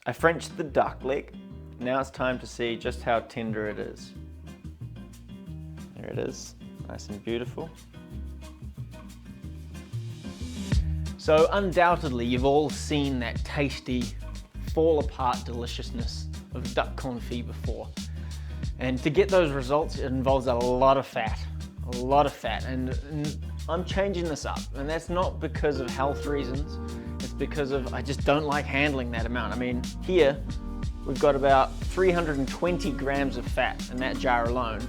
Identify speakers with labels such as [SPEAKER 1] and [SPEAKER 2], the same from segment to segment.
[SPEAKER 1] I Frenched the duck leg. Now it's time to see just how tender it is. There it is, nice and beautiful. So undoubtedly you've all seen that tasty, fall apart deliciousness of duck confit before. And to get those results, it involves a lot of fat, and I'm changing this up, and that's not because of health reasons, it's because of I just don't like handling that amount. I mean, here we've got about 320 grams of fat in that jar alone,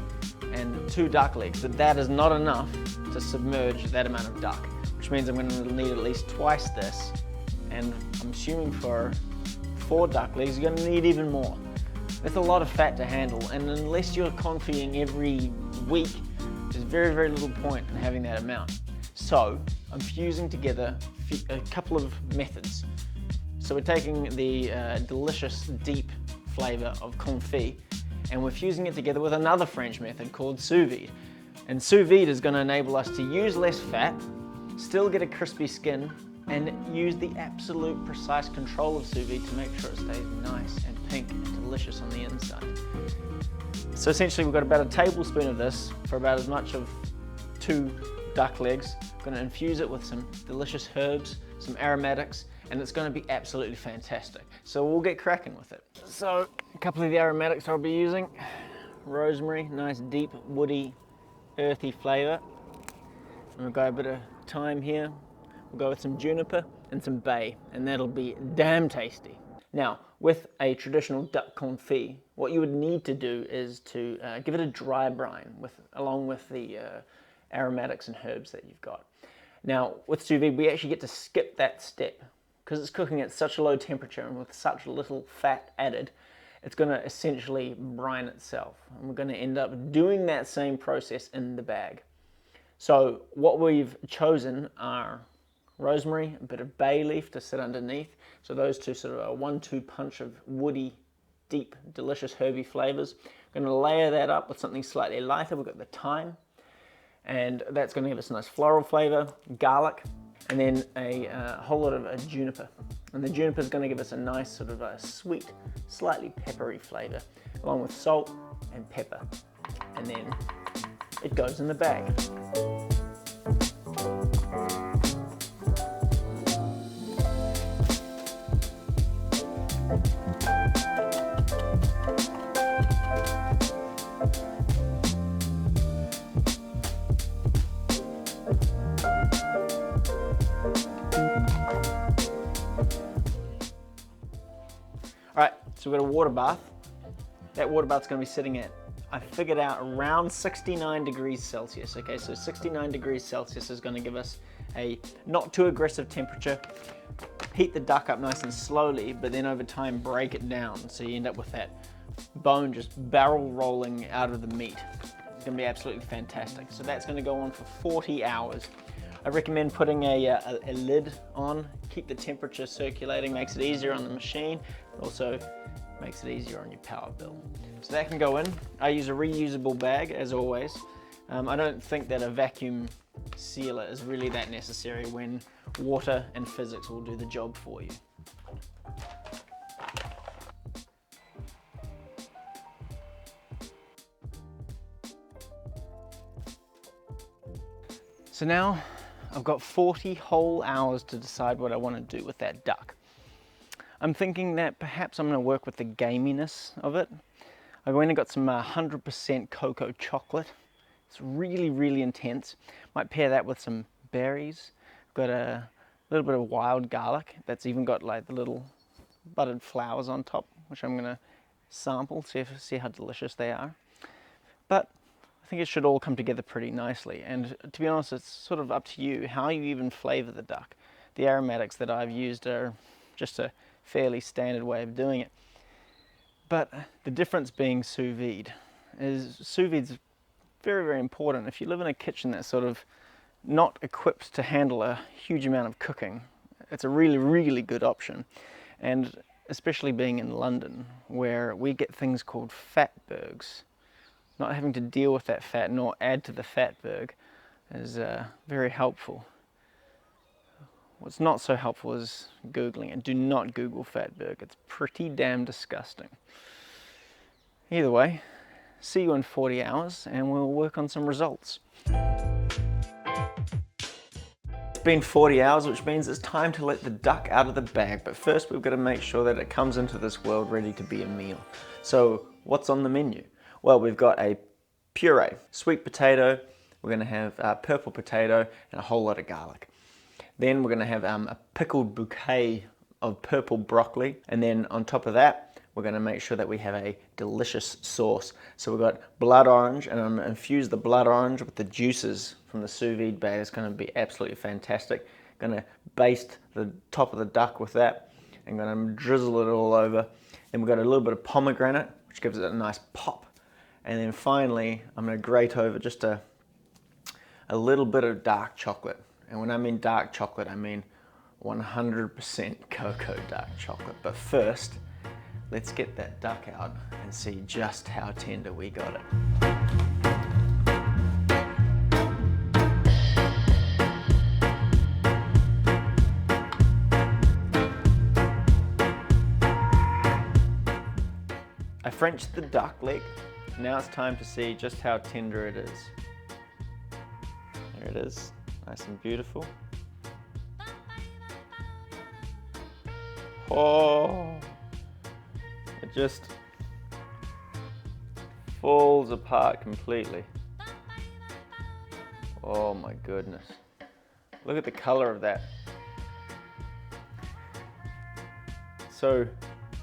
[SPEAKER 1] and 2 duck legs, but that is not enough to submerge that amount of duck, which means I'm going to need at least twice this, and I'm assuming for 4 duck legs you're going to need even more. That's a lot of fat to handle, and unless you're confiting every week, there's very, very little point in having that amount. So I'm fusing together a couple of methods. So we're taking the delicious deep flavor of confit, and we're fusing it together with another French method called sous-vide. And sous-vide is going to enable us to use less fat, still get a crispy skin, and use the absolute precise control of sous-vide to make sure it stays nice and pink and delicious on the inside. So essentially we've got about a tablespoon of this for about as much of 2 duck legs. I'm going to infuse it with some delicious herbs, some aromatics, and it's going to be absolutely fantastic. So we'll get cracking with it. So a couple of the aromatics I'll be using: rosemary, nice deep woody earthy flavor. And we've got a bit of thyme here. We'll go with some juniper and some bay, and that'll be damn tasty. Now, with a traditional duck confit, what you would need to do is to give it a dry brine along with the aromatics and herbs that you've got. Now, with sous vide, we actually get to skip that step because it's cooking at such a low temperature and with such little fat added, it's going to essentially brine itself. And we're going to end up doing that same process in the bag. So what we've chosen are rosemary, a bit of bay leaf to sit underneath. So those two sort of a 1-2 punch of woody, deep, delicious herby flavors. I'm going to layer that up with something slightly lighter. We've got the thyme, and that's going to give us a nice floral flavor, garlic, and then a whole lot of juniper. And the juniper is going to give us a nice sort of a sweet, slightly peppery flavor, along with salt and pepper. And then it goes in the bag. Alright, so we've got a water bath. That water bath's going to be sitting at, I figured out, around 69 degrees Celsius. Okay, so 69 degrees Celsius is going to give us a not too aggressive temperature. Heat the duck up nice and slowly, but then over time break it down so you end up with that bone just barrel rolling out of the meat. It's going to be absolutely fantastic. So that's going to go on for 40 hours. I recommend putting a lid on, keep the temperature circulating, makes it easier on the machine, also makes it easier on your power bill. So that can go in. I use a reusable bag as always. I don't think that a vacuum sealer is really that necessary when water and physics will do the job for you. So now I've got 40 whole hours to decide what I want to do with that duck. I'm thinking that perhaps I'm going to work with the gaminess of it. I've only got some 100% cocoa chocolate. It's really, really intense. Might pair that with some berries. I've got a little bit of wild garlic that's even got like the little budded flowers on top, which I'm going to sample, see how delicious they are. But I think it should all come together pretty nicely, and to be honest, it's sort of up to you how you even flavor the duck. The aromatics that I've used are just a fairly standard way of doing it. But the difference being sous vide is sous vide's very, very important. If you live in a kitchen that's sort of not equipped to handle a huge amount of cooking, it's a really, really good option. And especially being in London, where we get things called fatbergs, not having to deal with that fat nor add to the fatberg is very helpful. What's not so helpful is Googling it. Do not Google fatberg. It's pretty damn disgusting. Either way, see you in 40 hours and we'll work on some results. It's been 40 hours, which means it's time to let the duck out of the bag. But first we've got to make sure that it comes into this world ready to be a meal. So what's on the menu? Well, we've got a puree, sweet potato, we're going to have purple potato and a whole lot of garlic. Then we're going to have a pickled bouquet of purple broccoli, and then on top of that we're going to make sure that we have a delicious sauce. So we've got blood orange, and I'm going to infuse the blood orange with the juices from the sous vide bag. It's going to be absolutely fantastic. Going to baste the top of the duck with that. I'm going to drizzle it all over. Then we've got a little bit of pomegranate, which gives it a nice pop. And then finally, I'm going to grate over just a little bit of dark chocolate. And when I mean dark chocolate, I mean 100% cocoa dark chocolate. But first, let's get that duck out and see just how tender we got it. I Frenched the duck leg. Now it's time to see just how tender it is. There it is, nice and beautiful. Oh, it just falls apart completely. Oh my goodness. Look at the color of that. So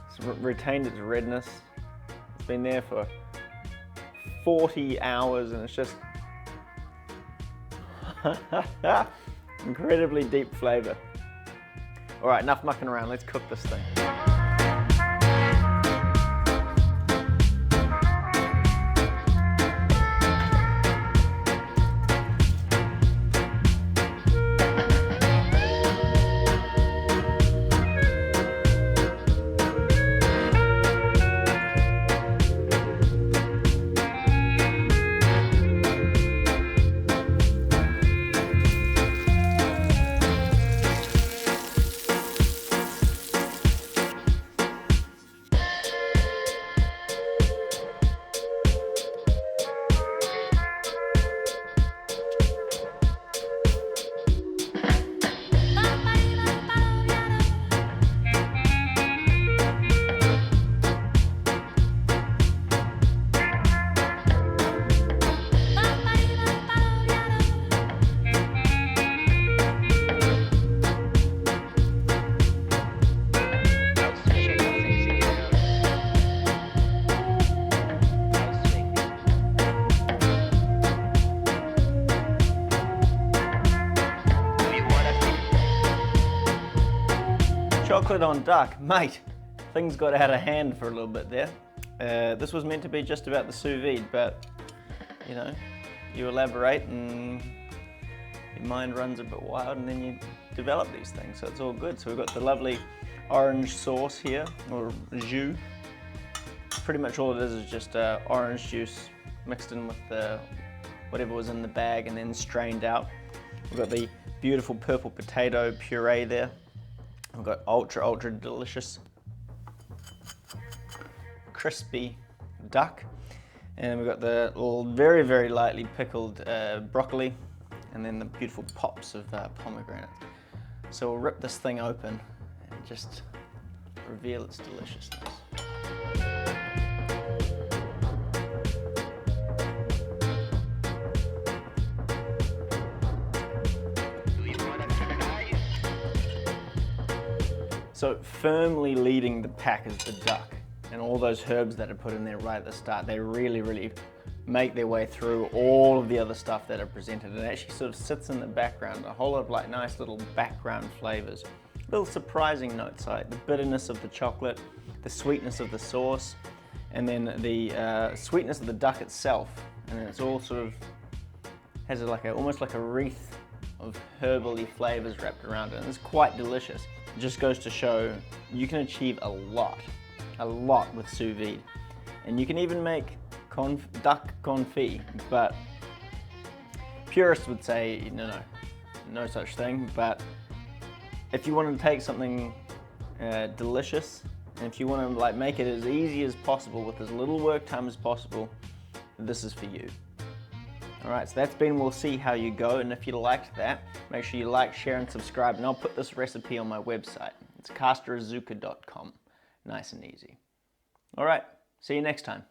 [SPEAKER 1] it's retained its redness. It's been there for 40 hours and it's just incredibly deep flavor. All right, enough mucking around, let's cook this thing. Chocolate on duck, mate. Things got out of hand for a little bit there. This was meant to be just about the sous vide, but you know, you elaborate and your mind runs a bit wild and then you develop these things, so it's all good. So we've got the lovely orange sauce here, or jus. Pretty much all it is just orange juice mixed in with whatever was in the bag and then strained out. We've got the beautiful purple potato puree there. We've got ultra delicious crispy duck, and we've got the little very lightly pickled broccoli, and then the beautiful pops of pomegranate. So we'll rip this thing open and just reveal its deliciousness. So firmly leading the pack is the duck, and all those herbs that are put in there right at the start, they really make their way through all of the other stuff that are presented, and it actually sort of sits in the background, a whole lot of like nice little background flavors. Little surprising notes like the bitterness of the chocolate, the sweetness of the sauce, and then the sweetness of the duck itself, and then it's all sort of has almost like a wreath of herbally flavors wrapped around it, and it's quite delicious. It just goes to show you can achieve a lot with sous vide. And you can even make duck confit, but purists would say no such thing, but if you want to take something delicious, and if you want to like make it as easy as possible with as little work time as possible, this is for you. Alright, so that's been We'll See How You Go, and if you liked that, make sure you like, share, and subscribe, and I'll put this recipe on my website. It's casterazucar.com. Nice and easy. Alright, see you next time.